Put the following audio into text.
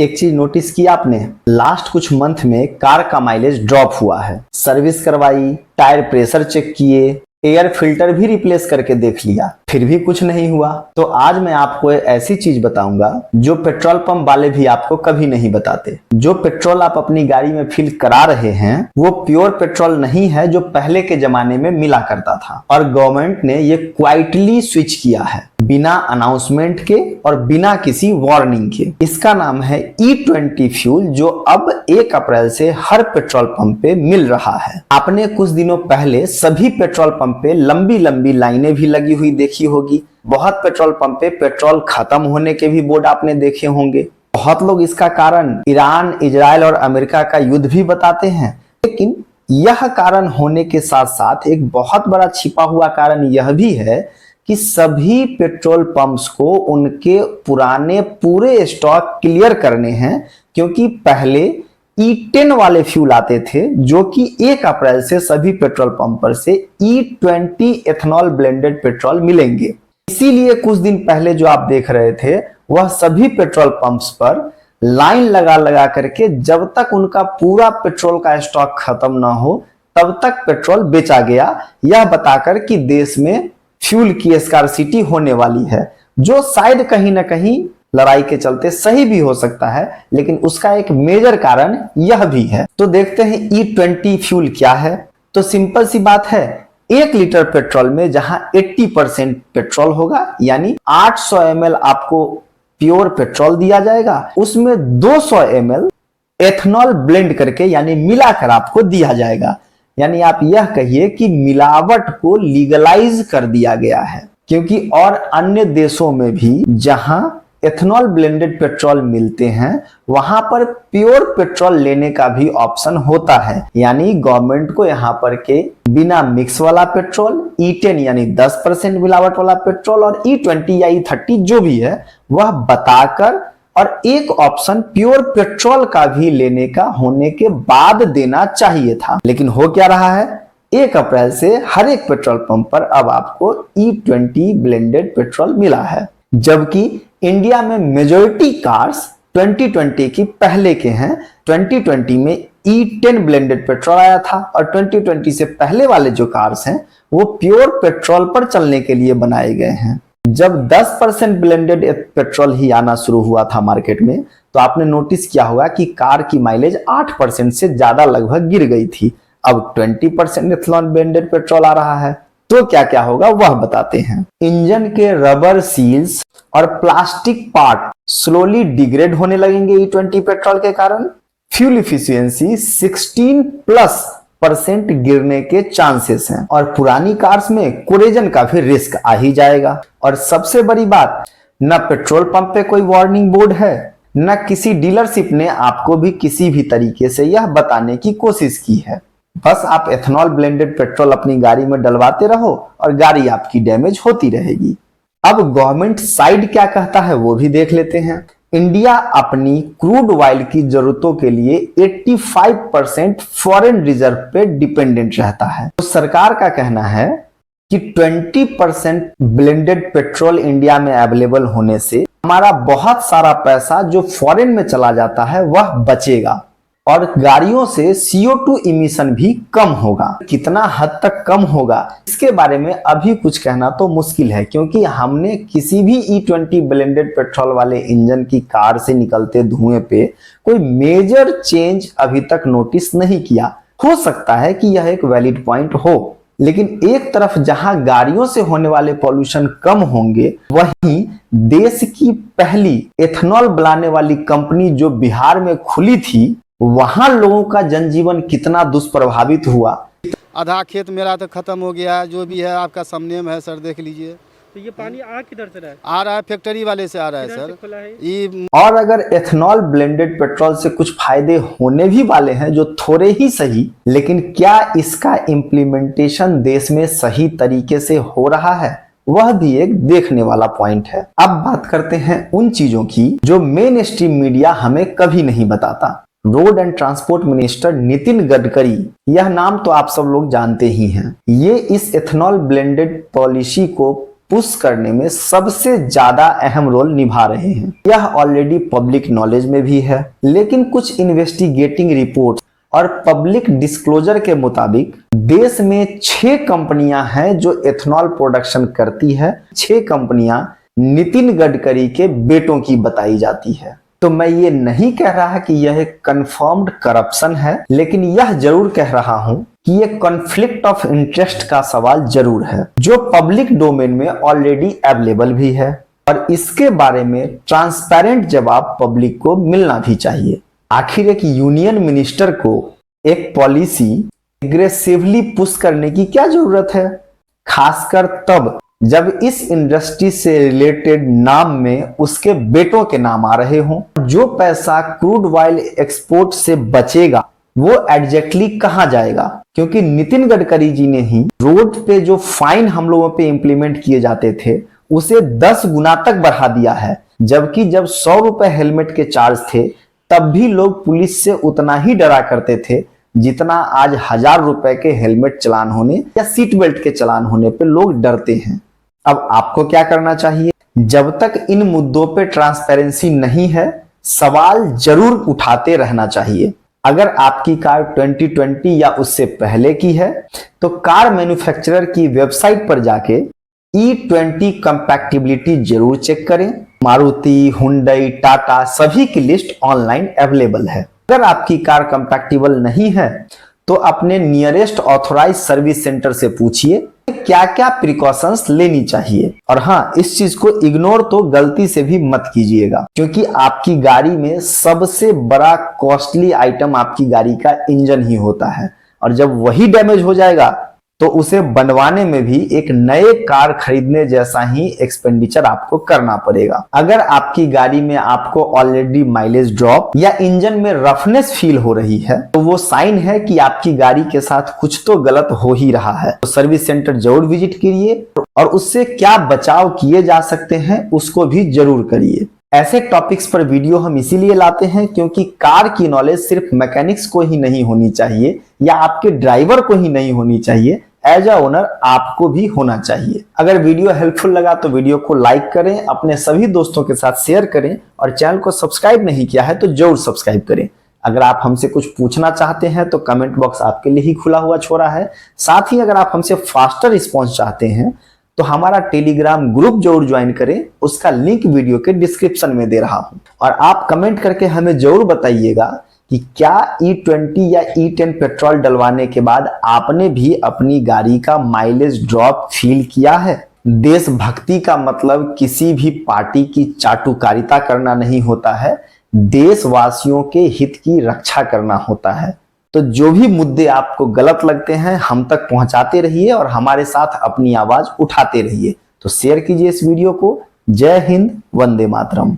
एक चीज नोटिस किया आपने, लास्ट कुछ मंथ में कार का माइलेज ड्रॉप हुआ है। सर्विस करवाई, टायर प्रेशर चेक किए, एयर फिल्टर भी रिप्लेस करके देख लिया, फिर भी कुछ नहीं हुआ। तो आज मैं आपको ऐसी चीज बताऊंगा जो पेट्रोल पंप वाले भी आपको कभी नहीं बताते। जो पेट्रोल आप अपनी गाड़ी में फिल करा रहे हैं वो प्योर पेट्रोल नहीं है जो पहले के जमाने में मिला करता था, और गवर्नमेंट ने ये क्वाइटली स्विच किया है बिना अनाउंसमेंट के और बिना किसी वार्निंग के। इसका नाम है E20 फ्यूल, जो अब 1 अप्रैल से हर पेट्रोल पंप पे मिल रहा है। आपने कुछ दिनों पहले सभी पेट्रोल पंप पे लंबी लंबी लाइनें भी लगी हुई देखी होगी। बहुत पेट्रोल पंप पे पेट्रोल खत्म होने के भी बोर्ड आपने देखे होंगे। बहुत लोग इसका कारण ईरान, इजराइल और अमेरिका का युद्ध भी बताते हैं, लेकिन यह कारण होने के साथ साथ एक बहुत बड़ा छिपा हुआ कारण यह भी है कि सभी पेट्रोल पंप्स को उनके पुराने पूरे स्टॉक क्लियर करने हैं, क्योंकि पहले E10 वाले फ्यूल आते थे जो कि 1 अप्रैल से सभी पेट्रोल पंप पर से E20 एथनॉल ब्लेंडेड पेट्रोल मिलेंगे। इसीलिए कुछ दिन पहले जो आप देख रहे थे वह सभी पेट्रोल पंप्स पर लाइन लगा लगा करके जब तक उनका पूरा पेट्रोल का स्टॉक खत्म ना हो तब तक पेट्रोल बेचा गया, यह बताकर कि देश में फ्यूल की स्कार्सिटी होने वाली है, जो शायद कहीं ना कहीं लड़ाई के चलते सही भी हो सकता है, लेकिन उसका एक मेजर कारण यह भी है। तो देखते हैं E20 फ्यूल क्या है। तो सिंपल सी बात है, 1 लीटर पेट्रोल में जहां 80% पेट्रोल होगा, यानी 800 ml आपको प्योर पेट्रोल दिया जाएगा, उसमें 200 ml एथनॉल ब्लेंड करके यानी मिलाकर आपको दिया जाएगा। यानी आप यह कहिए कि मिलावट को लीगलाइज कर दिया गया है, क्योंकि और अन्य देशों में भी जहां एथनॉल ब्लेंडेड पेट्रोल मिलते हैं वहां पर प्योर पेट्रोल लेने का भी ऑप्शन होता है। यानी गवर्नमेंट को यहां पर के बिना मिक्स वाला पेट्रोल, E10 यानी 10% मिलावट वाला पेट्रोल और E20 या E30 जो भी है वह बताकर और एक ऑप्शन प्योर पेट्रोल का भी लेने का होने के बाद देना चाहिए था। लेकिन हो क्या रहा है, 1 अप्रैल से हर एक पेट्रोल पंप पर अब आपको E20 ब्लेंडेड पेट्रोल मिला है, जबकि इंडिया में मेजॉरिटी कार्स 2020 की पहले के हैं। 2020 में E10 ब्लेंडेड पेट्रोल आया था और 2020 से पहले वाले जो कार्स हैं वो प्योर पेट्रोल पर चलने के लिए बनाए गए हैं। जब 10% ब्लेंडेड पेट्रोल ही आना शुरू हुआ था मार्केट में, तो आपने नोटिस किया होगा कि कार की माइलेज 8% से ज्यादा लगभग गिर गई थी। अब 20% एथनॉल ब्लेंडेड पेट्रोल आ रहा है, तो क्या क्या होगा वह बताते हैं। इंजन के रबर सील्स और प्लास्टिक पार्ट स्लोली डिग्रेड होने लगेंगे E20 पेट्रोल के कारण। फ्यूल इफिशियंसी 16+ % गिरने के चांसेस हैं, और पुरानी कार्स में कोरेजन का भी रिस्क आ ही जाएगा। और सबसे बड़ी बात, न पेट्रोल पंप पे कोई वार्निंग बोर्ड है, न किसी डीलरशिप ने आपको भी किसी भी तरीके से यह बताने की कोशिश की है। बस आप एथनॉल ब्लेंडेड पेट्रोल अपनी गाड़ी में डलवाते रहो और गाड़ी आपकी डैमेज होती रहेगी। अब गवर्नमेंट साइड क्या कहता है वो भी देख लेते हैं। इंडिया अपनी क्रूड ऑयल की जरूरतों के लिए 85% फॉरेन रिजर्व पे डिपेंडेंट रहता है। तो सरकार का कहना है कि 20% ब्लेंडेड पेट्रोल इंडिया में अवेलेबल होने से हमारा बहुत सारा पैसा जो फॉरेन में चला जाता है वह बचेगा और गाड़ियों से CO2 इमिशन भी कम होगा। कितना हद तक कम होगा इसके बारे में अभी कुछ कहना तो मुश्किल है, क्योंकि हमने किसी भी E20 ब्लेंडेड पेट्रोल वाले इंजन की कार से निकलते धुएं पे कोई मेजर चेंज अभी तक नोटिस नहीं किया। हो सकता है कि यह एक वैलिड पॉइंट हो, लेकिन एक तरफ जहां गाड़ियों से होने वाले पॉल्यूशन कम होंगे, वहीं देश की पहली एथनॉल बनाने वाली कंपनी जो बिहार में खुली थी, वहां लोगों का जनजीवन कितना दुष्प्रभावित हुआ। आधा खेत मेरा तो खत्म हो गया है, जो भी है आपका सामने में है सर, देख लीजिए। तो ये पानी आ किधर से रहा है? आ रहा है फैक्ट्री वाले से आ रहा है सर। ये और अगर एथनॉल ब्लेंडेड पेट्रोल से कुछ फायदे होने भी वाले हैं जो थोड़े ही सही, लेकिन क्या इसका इम्प्लीमेंटेशन देश में सही तरीके से हो रहा है, वह भी एक देखने वाला पॉइंट है। अब बात करते हैं उन चीजों की जो मेन स्ट्रीम मीडिया हमें कभी नहीं बताता। Road and transport minister Nitin Gadkari, यह नाम तो आप सब लोग जानते ही हैं, ये इस एथनॉल ब्लेंडेड पॉलिसी को पुश करने में सबसे ज्यादा अहम रोल निभा रहे हैं। यह ऑलरेडी पब्लिक नॉलेज में भी है, लेकिन कुछ इन्वेस्टिगेटिंग रिपोर्ट और पब्लिक डिस्क्लोजर के मुताबिक देश में 6 कंपनियां हैं जो एथेनॉल प्रोडक्शन करती है। 6 कंपनियां नितिन गडकरी के बेटों की बताई जाती है। तो मैं ये नहीं कह रहा कि यह एक कंफर्म्ड करप्शन है, लेकिन यह जरूर कह रहा हूं कि ये कॉन्फ्लिक्ट ऑफ इंटरेस्ट का सवाल जरूर है, जो पब्लिक डोमेन में ऑलरेडी अवेलेबल भी है और इसके बारे में ट्रांसपेरेंट जवाब पब्लिक को मिलना भी चाहिए। आखिर एक यूनियन मिनिस्टर को एक पॉलिसी एग्रेसिवली पुश करने की क्या जरूरत है, खासकर तब जब इस इंडस्ट्री से रिलेटेड नाम में उसके बेटों के नाम आ रहे हों। जो पैसा क्रूड ऑयल एक्सपोर्ट से बचेगा वो एग्जैक्टली कहां जाएगा, क्योंकि नितिन गडकरी जी ने ही रोड पे जो फाइन हम लोगों पे इंप्लीमेंट किए जाते थे उसे 10 गुना तक बढ़ा दिया है। जबकि जब 100 रुपए हेलमेट के चार्ज थे तब भी लोग पुलिस से उतना ही डरा करते थे जितना आज 1000 रुपए के हेलमेट चलान होने या सीट बेल्ट के चलान होने पे लोग डरते हैं। अब आपको क्या करना चाहिए? जब तक इन मुद्दों पे ट्रांसपेरेंसी नहीं है, सवाल जरूर उठाते रहना चाहिए। अगर आपकी कार 2020 या उससे पहले की है तो कार मैन्युफैक्चरर की वेबसाइट पर जाके E20 कंपैटिबिलिटी जरूर चेक करें। मारुति, हुंडई, टाटा सभी की लिस्ट ऑनलाइन अवेलेबल है। अगर आपकी कार कंपैटिबल नहीं है तो अपने नियरेस्ट ऑथोराइज सर्विस सेंटर से पूछिए क्या क्या प्रिकॉशंस लेनी चाहिए। और हाँ, इस चीज को इग्नोर तो गलती से भी मत कीजिएगा, क्योंकि आपकी गाड़ी में सबसे बड़ा कॉस्टली आइटम आपकी गाड़ी का इंजन ही होता है और जब वही डैमेज हो जाएगा तो उसे बनवाने में भी एक नए कार खरीदने जैसा ही एक्सपेंडिचर आपको करना पड़ेगा। अगर आपकी गाड़ी में आपको ऑलरेडी माइलेज ड्रॉप या इंजन में रफनेस फील हो रही है तो वो साइन है कि आपकी गाड़ी के साथ कुछ तो गलत हो ही रहा है। तो सर्विस सेंटर जरूर विजिट करिए और उससे क्या बचाव किए जा सकते हैं उसको भी जरूर करिए। ऐसे टॉपिक्स पर वीडियो हम इसीलिए लाते हैं क्योंकि कार की नॉलेज सिर्फ मैकेनिक्स को ही नहीं होनी चाहिए या आपके ड्राइवर को ही नहीं होनी चाहिए, एज अ ओनर आपको भी होना चाहिए। अगर वीडियो हेल्पफुल लगा तो वीडियो को लाइक करें, अपने सभी दोस्तों के साथ शेयर करें और चैनल को सब्सक्राइब नहीं किया है तो जरूर सब्सक्राइब करें। अगर आप हमसे कुछ पूछना चाहते हैं तो कमेंट बॉक्स आपके लिए ही खुला हुआ छोड़ा है। साथ ही अगर आप हमसे फास्टर रिस्पॉन्स चाहते हैं तो हमारा टेलीग्राम ग्रुप जरूर ज्वाइन करें, उसका लिंक वीडियो के डिस्क्रिप्शन में दे रहा हूं। और आप कमेंट करके हमें जरूर बताइएगा कि क्या E20 या E10 पेट्रोल डलवाने के बाद आपने भी अपनी गाड़ी का माइलेज ड्रॉप फील किया है। देशभक्ति का मतलब किसी भी पार्टी की चाटुकारिता करना नहीं होता है, देशवासियों के हित की रक्षा करना होता है। तो जो भी मुद्दे आपको गलत लगते हैं हम तक पहुंचाते रहिए और हमारे साथ अपनी आवाज उठाते रहिए। तो शेयर कीजिए इस वीडियो को। जय हिंद, वंदे मातरम।